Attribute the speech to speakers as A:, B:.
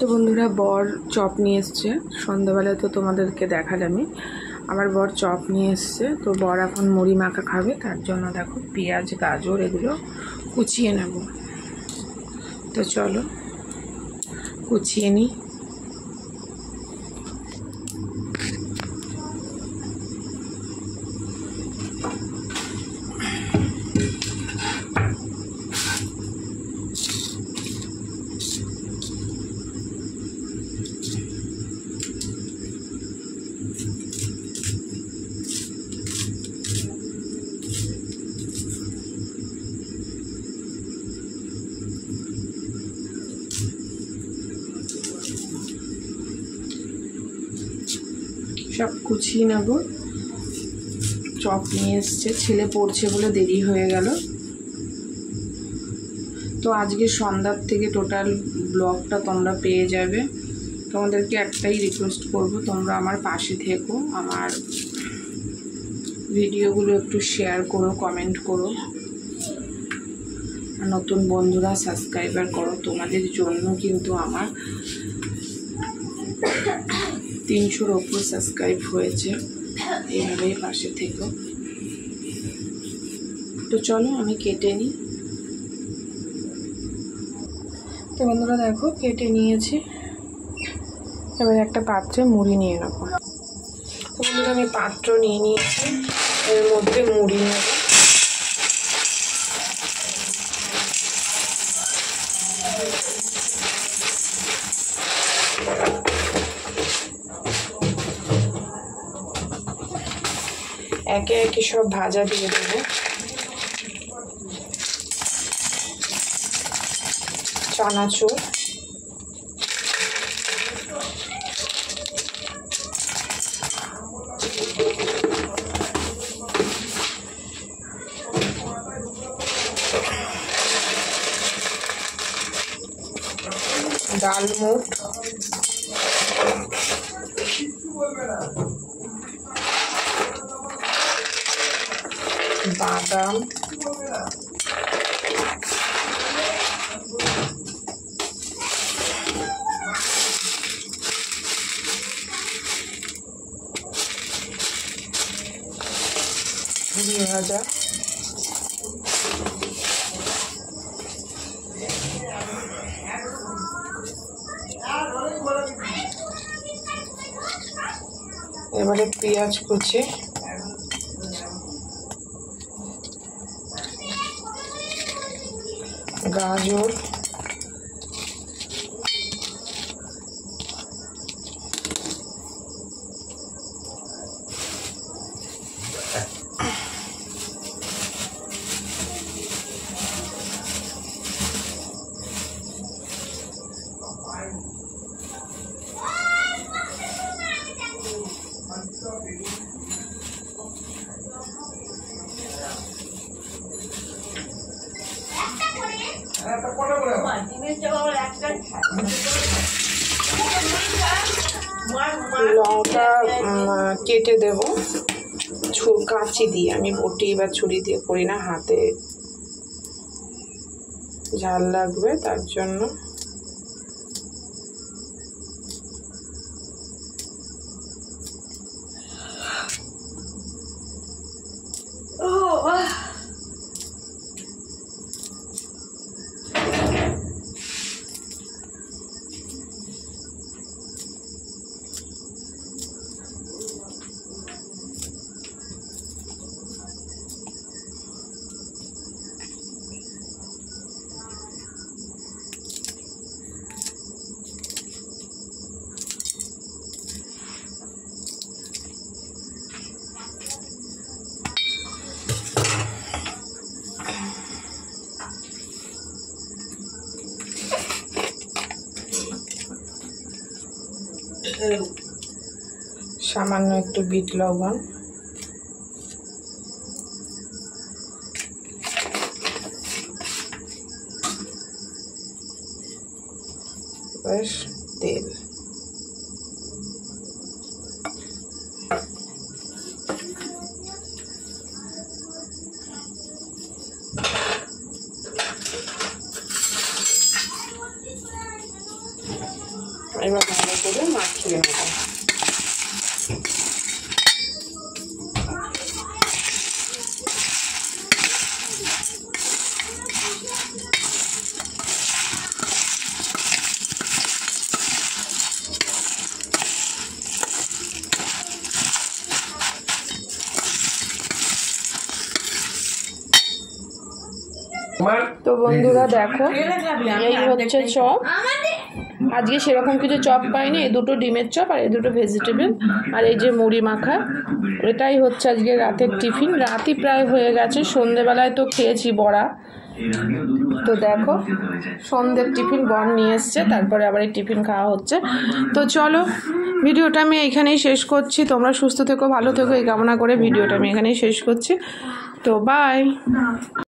A: তো বন্ধুরা বর চপ নিয়ে এসছে, সন্ধ্যাবেলায় তো তোমাদেরকে দেখালামই। আমার বর চপ নিয়ে এসছে, তো বর এখন মুড়ি মাখা খাবে, তার জন্য দেখো পেঁয়াজ গাজর এগুলো কুচিয়ে নেব। তো চলো কুচিয়ে নিই। সব কুচিয়ে নেব। চপ নিয়ে এসছে, ছেলে পড়ছে বলে দেরি হয়ে গেল। তো আজকে সন্ধ্যার থেকে টোটাল ব্লগটা তোমরা পেয়ে যাবে। তোমাদেরকে একটাই রিকোয়েস্ট করব, তোমরা আমার পাশে থেকো, আমার ভিডিওগুলো একটু শেয়ার করো, কমেন্ট করো, আর নতুন বন্ধুরা সাবস্ক্রাইবার করো। তোমাদের জন্য কিন্তু আমার 300-র ওপর সাবস্ক্রাইব হয়েছে, এইভাবেই পাশে থেকো। তো চলো আমি কেটে নিই। তো বন্ধুরা দেখো কেটে নিয়েছি, এবার একটা পাত্রে মুড়ি নিয়ে নেব। তো বন্ধুরা আমি পাত্র নিয়ে নিয়েছি, এর মধ্যে মুড়ি নেব। একে একে সব ভাজা দিয়ে দেবো। চানাচুর, ডালমুট, বাদাম, মুড়ি ভাজা, এবারে পেঁয়াজ কুচি, গাজর, লঙ্কা কেটে দেব কাঁচি দিয়ে, আমি বটি বা ছুরি দিয়ে করি না, হাতে ঝাল লাগবে তার জন্য। সামান্য একটু বিট লবণ, বেশ তেল, এবার ভালো করে মাখিয়ে নেব। তো বন্ধুরা দেখো, এই হচ্ছে চপ। আজকে সেরকম কিছু চপ পাইনি, এই দুটো ডিমের চপ আর এই দুটো ভেজিটেবল আর এই যে মুড়ি মাখা, এটাই হচ্ছে আজকে রাতের টিফিন। রাতই প্রায় হয়ে গেছে, সন্ধেবেলায় তো খেয়েছি বড়া। তো দেখো সন্ধ্যের টিফিন বর নিয়ে এসছে, তারপরে আবার এই টিফিন খাওয়া হচ্ছে। তো চলো ভিডিওটা আমি এইখানেই শেষ করছি। তোমরা সুস্থ থেকো, ভালো থেকো এই কামনা করে ভিডিওটা আমি এখানেই শেষ করছি। তো বাই।